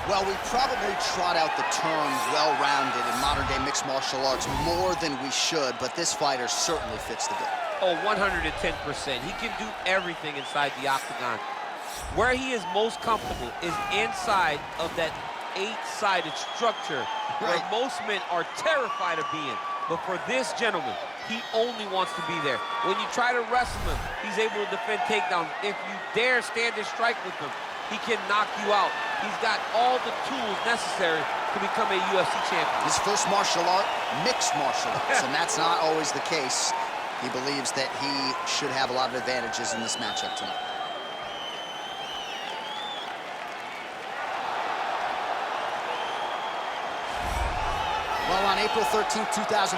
Well, we probably trot out the term well-rounded in modern-day mixed martial arts more than we should, but this fighter certainly fits the bill. Oh, 110%. He can do everything inside the octagon. Where he is most comfortable is inside of that 8-sided structure where most men are terrified of being. But for this gentleman, he only wants to be there. When you try to wrestle him, he's able to defend takedowns. If you dare stand and strike with him, he can knock you out. He's got all the tools necessary to become a UFC champion. His first martial art, mixed martial arts, and that's not always the case. He believes that he should have a lot of advantages in this matchup tonight. Well, on April 13, 2013,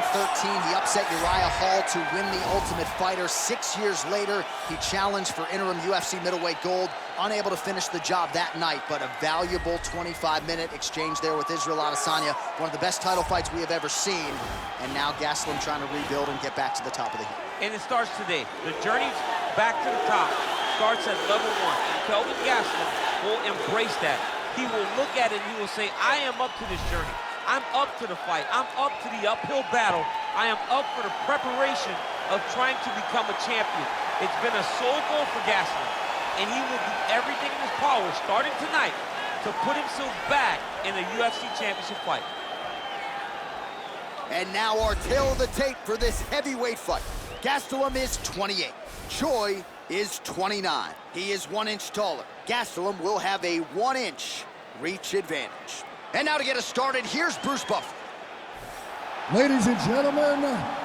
he upset Uriah Hall to win the Ultimate Fighter. 6 years later, he challenged for interim UFC middleweight gold, unable to finish the job that night, but a valuable 25-minute exchange there with Israel Adesanya, one of the best title fights we have ever seen. And now Gastelum trying to rebuild and get back to the top of the heap. And it starts today. The journey back to the top starts at level 1. And Kelvin Gastelum will embrace that. He will look at it and he will say, I am up to this journey. I'm up to the fight. I'm up to the uphill battle. I am up for the preparation of trying to become a champion. It's been a sole goal for Gastelum, and he will do everything in his power, starting tonight, to put himself back in a UFC championship fight. And now our tale of the tape for this heavyweight fight. Gastelum is 28. Choi is 29. He is 1 inch taller. Gastelum will have a 1-inch reach advantage. And now to get us started, here's Bruce Buffer. Ladies and gentlemen,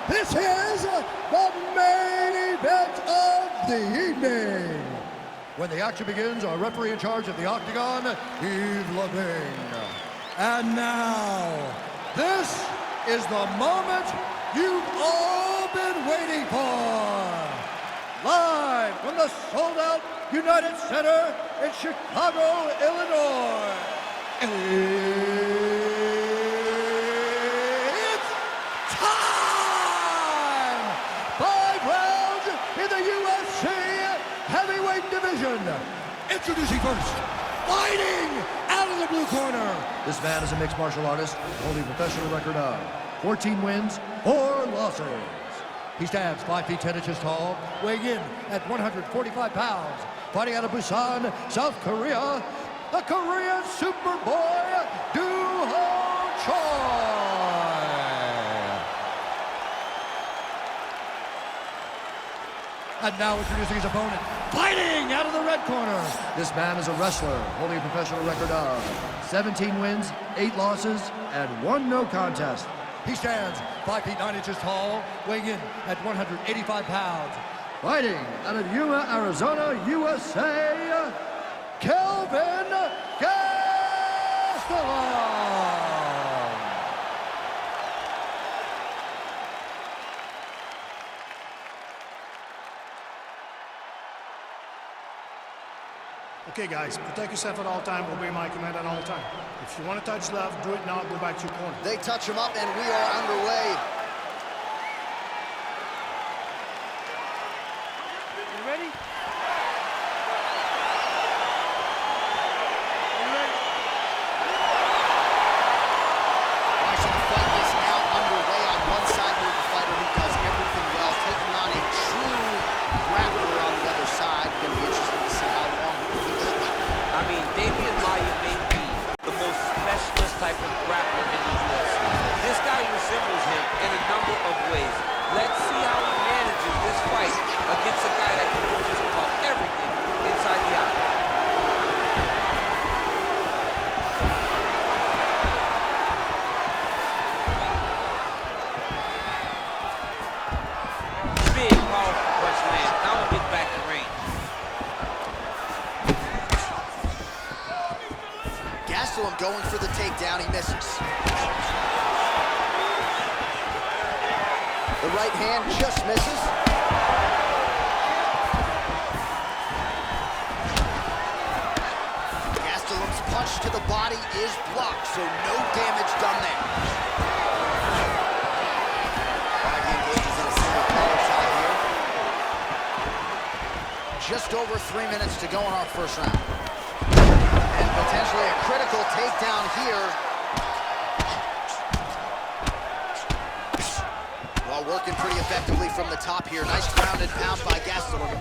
this is the main event of the evening. When the action begins, our referee in charge of the octagon, Yves Levine. And now, this is the moment you've all been waiting for. Live from the sold-out United Center in Chicago, Illinois. It's time! 5 rounds in the UFC heavyweight division. Introducing first, fighting out of the blue corner. This man is a mixed martial artist, holding a professional record of 14 wins, 4 losses. He stands 5 feet 10 inches tall, weighing in at 145 pounds. Fighting out of Busan, South Korea, the Korean Superboy, Do-Ho Choi. And now introducing his opponent, fighting out of the red corner. This man is a wrestler, holding a professional record of 17 wins, 8 losses, and 1 no contest. He stands 5 feet 9 inches tall, weighing in at 185 pounds. Fighting out of Yuma, Arizona, USA, Kelvin Gastelum. Okay, guys, protect yourself at all time. Obey my command at all time. If you want to touch left, do it now. Go back to your corner. They touch him up, and we are underway. You ready? Type of grappler in the UFC. This guy resembles him in a number of ways. Let's see how he manages this fight against a guy that can do just about everything inside the octagon. Big, powerful punch land. Now we'll get back to range. Gastelum going for the takedown, he misses. The right hand just misses. Gastelum's punch to the body is blocked, so no damage done there. He engages in a single collar tie here. Just over 3 minutes to go in our first round. And Potentially a critical takedown here. Well, working pretty effectively from the top here. Nice ground and pound by Gastelum.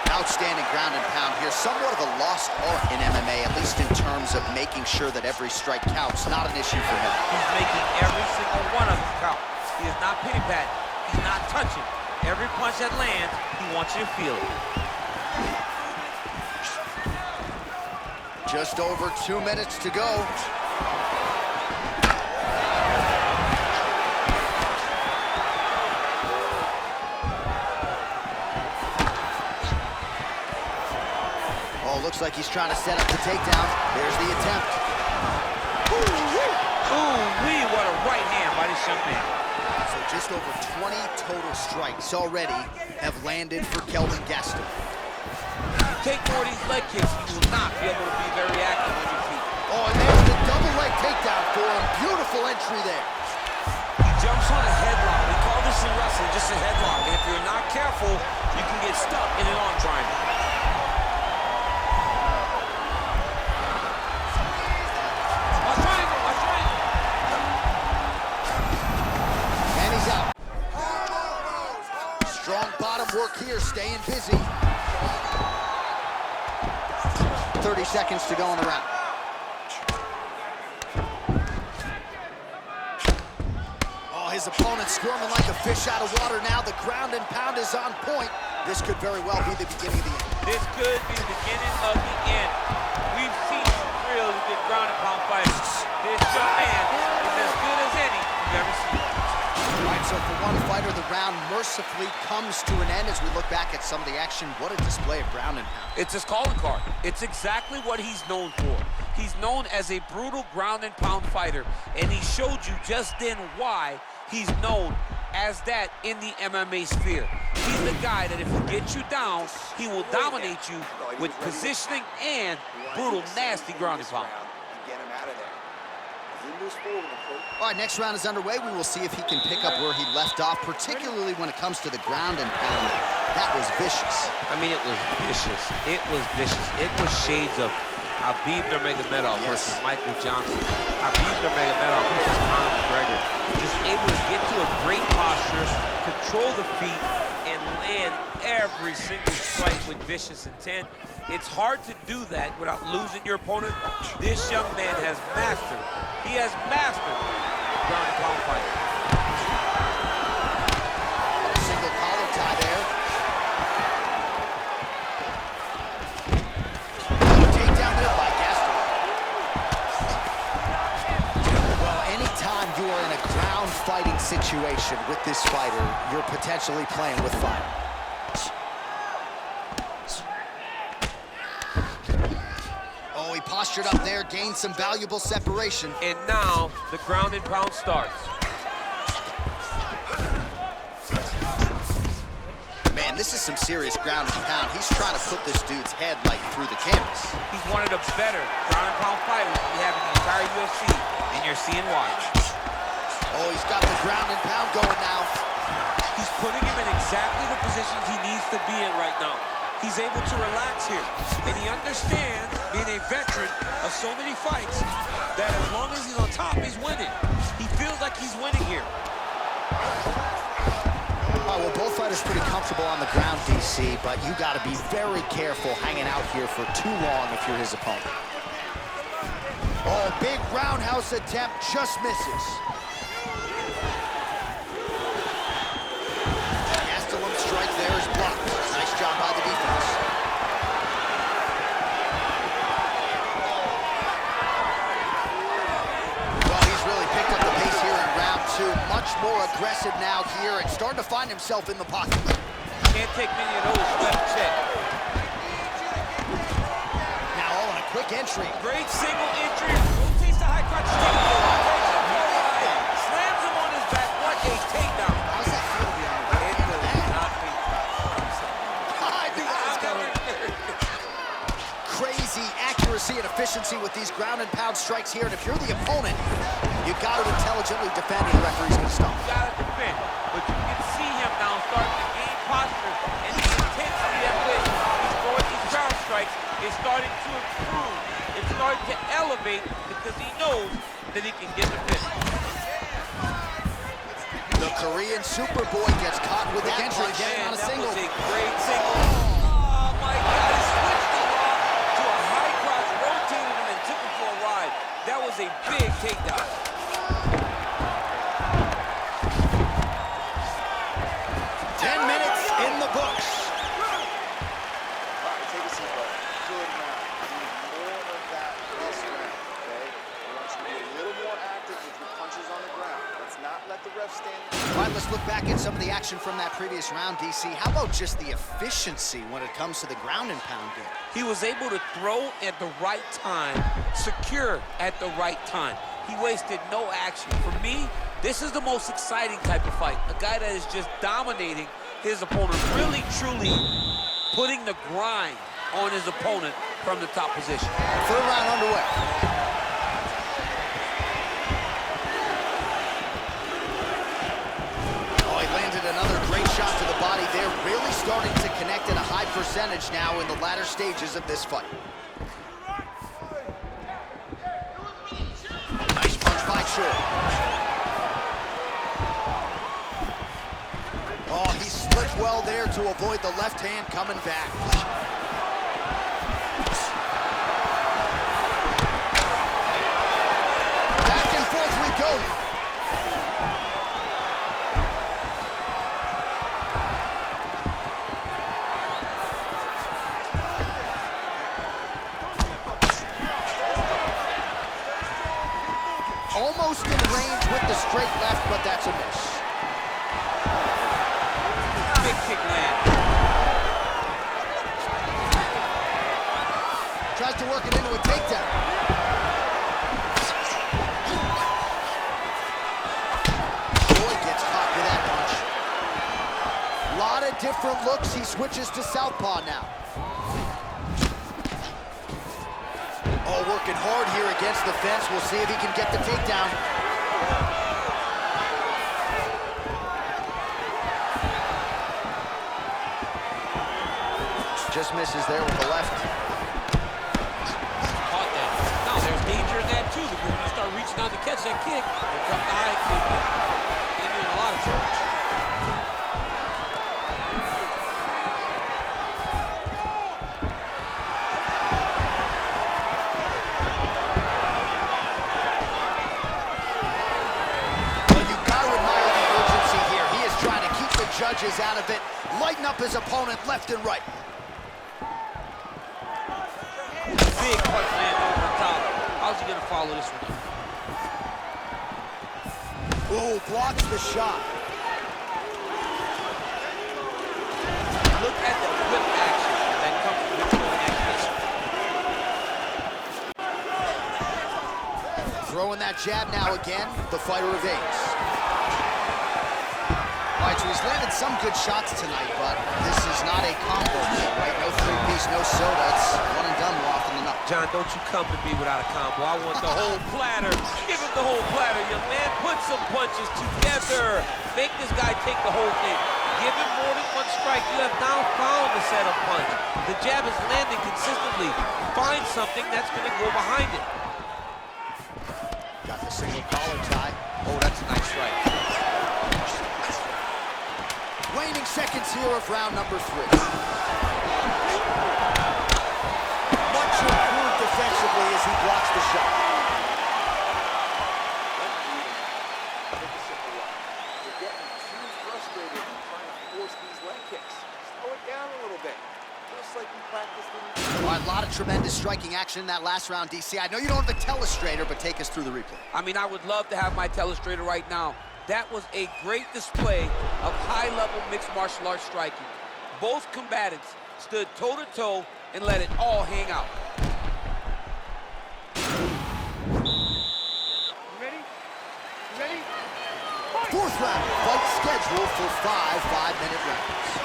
Outstanding ground and pound here. Somewhat of a lost art in MMA, at least in terms of making sure that every strike counts. Not an issue for him. He's making every single one of them count. He is not pity-patting. He's not touching. Every punch that lands, he wants you to feel it. Just over 2 minutes to go. Oh, looks like he's trying to set up the takedown. There's the attempt. Ooh-wee, what a right hand by this young man. So just over 20 total strikes already have landed for Kelvin Gastelum. Take more of these leg kicks, you will not be able to be very active on your feet. Oh, and there's the double leg takedown for him. Beautiful entry there. He jumps on a headlock. We call this in wrestling just a headlock. And if you're not careful, you can get stuck in an arm triangle. And he's out. Strong bottom work here, staying busy. 30 seconds to go in the round. Oh, his opponent squirming like a fish out of water now. The ground and pound is on point. This could very well be the beginning of the end. This could be the beginning of the end. We've seen some really good ground and pound fighters. This young man is as good as any you've ever seen. All right, so for one fighter, the round mercifully comes to an end as we look back at some of the action. What a display of ground and pound. It's his calling card. It's exactly what he's known for. He's known as a brutal ground and pound fighter, and he showed you just then why he's known as that in the MMA sphere. He's the guy that if he gets you down, he will dominate you with positioning and brutal, nasty ground and pound. All right, next round is underway. We will see if he can pick up where he left off, particularly when it comes to the ground and pound. That was vicious. I mean, it was vicious. It was vicious. It was shades of Khabib Nurmagomedov versus Michael Johnson. Khabib Nurmagomedov versus Conor McGregor. Just able to get to a great posture, control the feet, and land every single strike with vicious intent. It's hard to do that without losing your opponent. This young man has mastered. He has mastered ground and pound fighting. A single collar tie there. Takedown there by Gastelum. Well, anytime you are in a ground fighting situation with this fighter, you're potentially playing with fire. Oh, he postured up there, gained some valuable separation. And now the ground and pound starts. Man, this is some serious ground and pound. He's trying to put this dude's head like through the canvas. He's one of the better ground and pound fighters we have in the entire UFC, and you're seeing why. Oh, he's got the ground and pound going now. He's putting him in exactly the positions he needs to be in right now. He's able to relax here, and he understands, being a veteran of so many fights, that as long as he's on top, he's winning. He feels like he's winning here. Oh, well, both fighters pretty comfortable on the ground, DC, but you got to be very careful hanging out here for too long if you're his opponent. Oh, big roundhouse attempt, just misses. Gastelum's strike there is blocked. Nice job by the defense. Well, he's really picked up the pace here in round two. Much more aggressive now here and starting to find himself in the pocket. Can't take many of those. Left check. Now all in a quick entry. Great single entry. Rotates the high crotch. Slams him on his back. What a takedown. How's that feel to be on the ground? I knew that was coming. Crazy accuracy and efficiency with these ground and pound strikes here. And if you're the opponent, you got to intelligently defend, and the referee's going to stop. You got to defend. But you can see him now starting to gain posture and the intensity at which he's throwing these ground strikes is starting to improve. It's starting to elevate because he knows that he can get the finish. The Korean Superboy gets caught with that punch. Getting on a single. That was a great single. Oh my God, he switched him off to a high cross, rotated him and took him for a ride. That was a big takedown. 10 minutes in the books. Take a seat, bud. Good round. We need more of that this round, okay? I want you to be a little more active with your punches on the ground. Let's not let the ref stand. All right, let's look back at some of the action from that previous round, DC. How about just the efficiency when it comes to the ground and pound game? He was able to throw at the right time, secure at the right time. He wasted no action. For me, this is the most exciting type of fight. A guy that is just dominating his opponent, really, truly putting the grind on his opponent from the top position. Third round underway. Oh, he landed another great shot to the body there. Really starting to connect at a high percentage now in the latter stages of this fight. Nice punch by Choi. Oh, he slipped well there to avoid the left hand coming back. Back and forth we go. Almost in range with the straight left, but that's a miss. Big kick land. Tries to work it into a takedown. Boy gets caught with that punch. A lot of different looks. He switches to southpaw now. Oh, working hard here against the fence. We'll see if he can get the takedown. Just misses there with the left. Caught that. Now there's danger in that too, because when you start reaching out to catch that kick, you drop the high kick. You're in a lot of trouble. Well, you've got to admire the urgency here. He is trying to keep the judges out of it, lighten up his opponent left and right. Big punch land over the top. How's he gonna follow this one? Ooh, blocks the shot. Look at the whip action that comes from the action. Throwing that jab now again, the fighter evades. All right, so he's landed some good shots tonight, but this is not a combo meal, right? No three-piece, no soda. It's one and done more often than not. John, don't you come to me without a combo. I want the whole platter. Give him the whole platter, young man. Put some punches together. Make this guy take the whole thing. Give him more than one strike. You have now found the setup punch. The jab is landing consistently. Find something that's going to go behind it. Got the single collar tie. Oh, that's a nice strike. Waning seconds here of round number 3. Much improved defensively as he blocks the shot. Take a sip of water. You're getting too frustrated and trying to force these leg kicks. Slow it down a little bit. Just like you practiced in... All right, a lot of tremendous striking action in that last round, DC. I know you don't have a telestrator, but take us through the replay. I mean, I would love to have my telestrator right now. That was a great display of high-level mixed martial arts striking. Both combatants stood toe-to-toe and let it all hang out. Ready? Ready? Fourth round, fight scheduled for 5 5-minute rounds.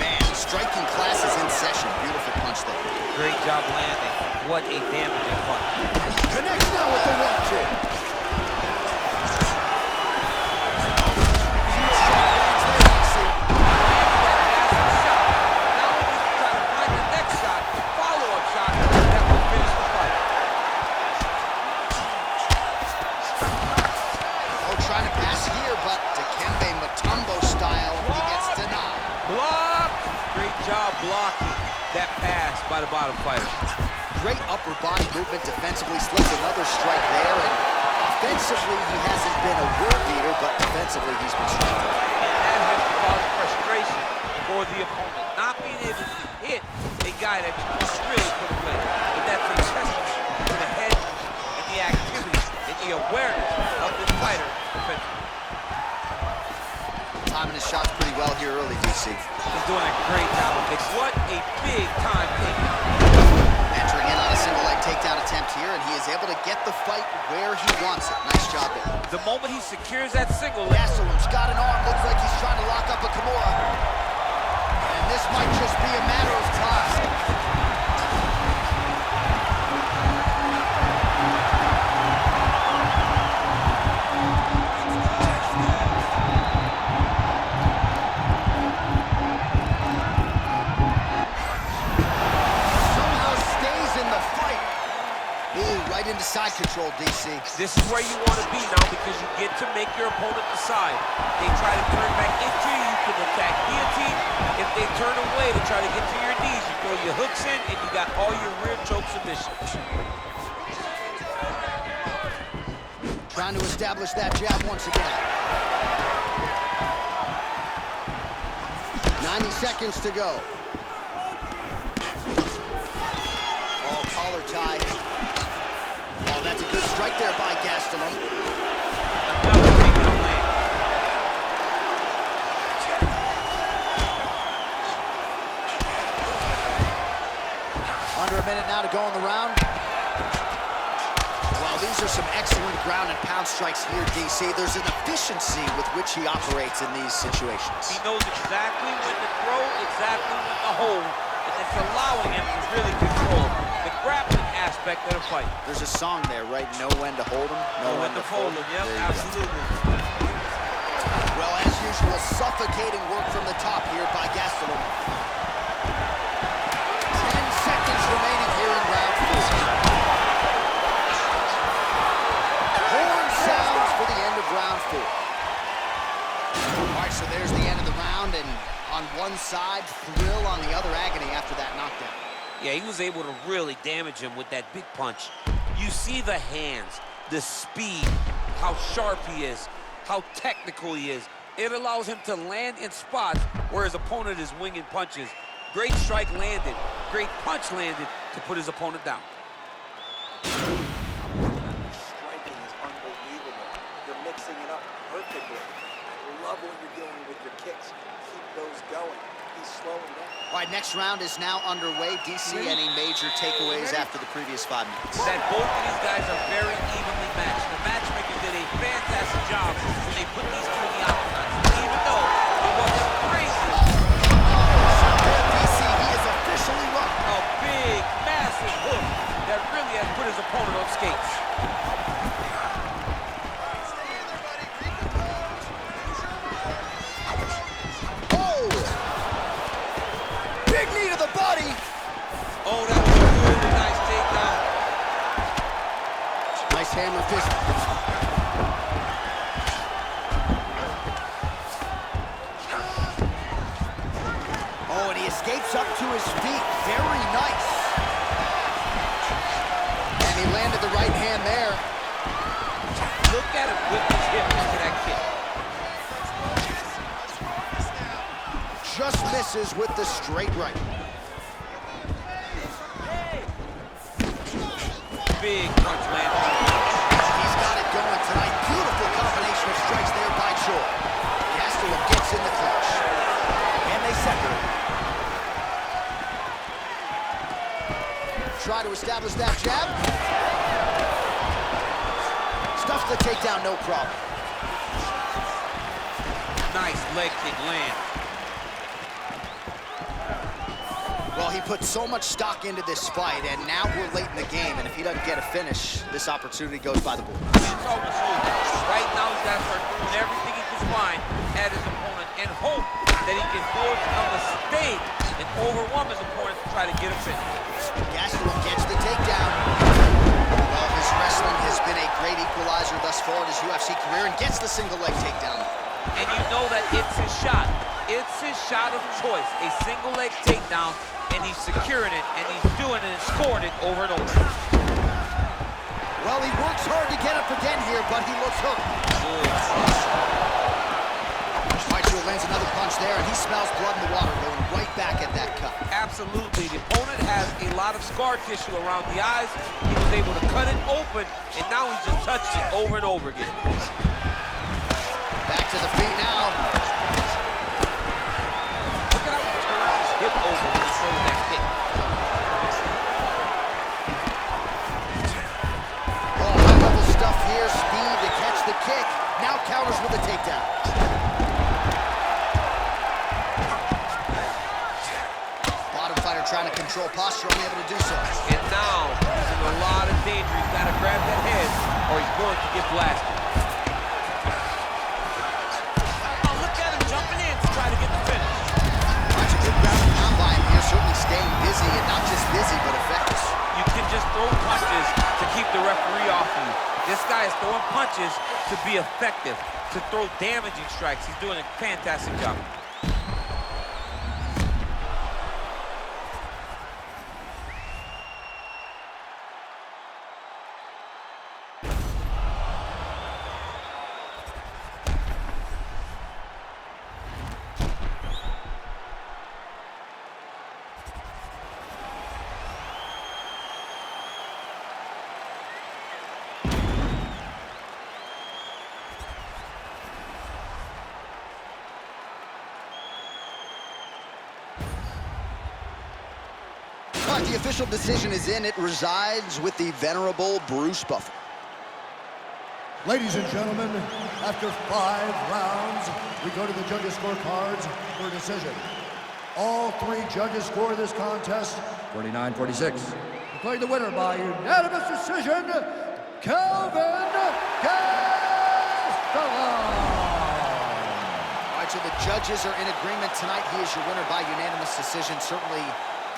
Man, striking class is in session. Beautiful punch there. Great job landing. What a damaging punch. Connects now with the 1-2. Now that pass by the bottom fighter. Great upper body movement defensively, slips another strike there, and offensively he hasn't been a world beater, but defensively he's been strong. And that has caused frustration for the opponent. Not being able to hit a guy that you can really put away. But that's a testament to the head and the activity and the awareness of this fighter defensively. Timing his shots pretty well here early, DC. He's doing a great job of mix. What a big time takedown. Entering in on a single leg takedown attempt here, and he is able to get the fight where he wants it. Nice job there. The moment he secures that single leg. Gastelum's got an arm. Looks like he's trying to lock up a Kimura. And this might just be a matter of time. Right into side control, DC. This is where you want to be now because you get to make your opponent decide. They try to turn back into you, you can attack guillotine. If they turn away to try to get to your knees, you throw your hooks in and you got all your rear choke submissions. Trying to establish that jab once again. 90 seconds to go. Oh, collar tie. Oh, that's a good strike there by Gastelum. Another takedown land. Under a minute now to go in the round. Well, these are some excellent ground and pound strikes here, DC. There's an efficiency with which he operates in these situations. He knows exactly when to throw, exactly when to hold, and it's allowing him to really control the grappling aspect of the fight. There's a song there, right? Know when to hold him, know when to fold him. Yep, absolutely. Well, as usual, suffocating work from the top here by Gastelum. 10 seconds remaining here in round 4. Horn sounds for the end of round 4. All right, so there's the end of the round, and on one side, thrill, on the other, agony after that knockdown. Yeah, he was able to really damage him with that big punch. You see the hands, the speed, how sharp he is, how technical he is. It allows him to land in spots where his opponent is winging punches. Great strike landed, great punch landed to put his opponent down. Striking is unbelievable. You're mixing it up perfectly. I love when you're dealing with your kicks. Keep those going. He's slowing down. All right, next round is now underway. DC, any major takeaways after the previous 5 minutes? That both of these guys are very evenly matched. The matchmaker did a fantastic job when they put these two in the octagon. Even though it wasn't crazy. DC, he is officially run. A big, massive hook that really has put his opponent on skates. Oh, that was a really nice takedown. Nice hammer fist. Oh, and he escapes up to his feet. Very nice. And he landed the right hand there. Look at him whip his hip into that kick. Just misses with the straight right. Big punch landed. He's got it going tonight. Beautiful combination of strikes there by Choi. Gastelum gets in the clinch. And they separate. Try to establish that jab. Stuffs the takedown, no problem. Nice leg kick land. Well, he put so much stock into this fight, and now we're late in the game, and if he doesn't get a finish, this opportunity goes by the board. It's almost over. Right now, he's got to start doing everything he can find at his opponent and hope that he can force a mistake and overwhelm his opponent to try to get a finish. Gastelum gets the takedown. Well, his wrestling has been a great equalizer thus far in his UFC career, and gets the single leg takedown. And you know that it's his shot. It's his shot of choice. A single leg takedown and he's securing it, and he's doing it and scoring it over and over. Well, he works hard to get up again here, but he looks hooked. Fighter lands another punch there, and he smells blood in the water, going right back at that cut. Absolutely. The opponent has a lot of scar tissue around the eyes. He was able to cut it open, and now he's just touched it over and over again. Back to the feet now. Look at how he turns his hip over when he throws that kick. Oh, high-level stuff here. Speed to catch the kick. Now counters with a takedown. Trying to control posture, unable to do so. And now he's in a lot of danger. He's got to grab that head or he's going to get blasted. Oh, look at him jumping in to try to get the finish. That's a good ground and pound by him here, certainly staying busy, and not just busy, but effective. You can just throw punches to keep the referee off you. This guy is throwing punches to be effective, to throw damaging strikes. He's doing a fantastic job. The official decision is in. It resides with the venerable Bruce Buffer. Ladies and gentlemen, after 5 rounds, we go to the judges' scorecards for a decision. All 3 judges score this contest 49-46. Declaring the winner by unanimous decision, Kelvin Castellan. All right, so the judges are in agreement tonight. He is your winner by unanimous decision. Certainly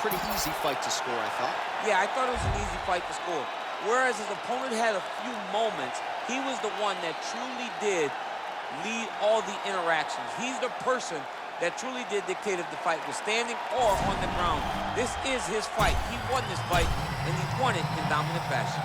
pretty easy fight to score, I thought. Yeah, I thought it was an easy fight to score. Whereas his opponent had a few moments, he was the one that truly did lead all the interactions. He's the person that truly did dictate if the fight was standing or on the ground. This is his fight. He won this fight, and he won it in dominant fashion.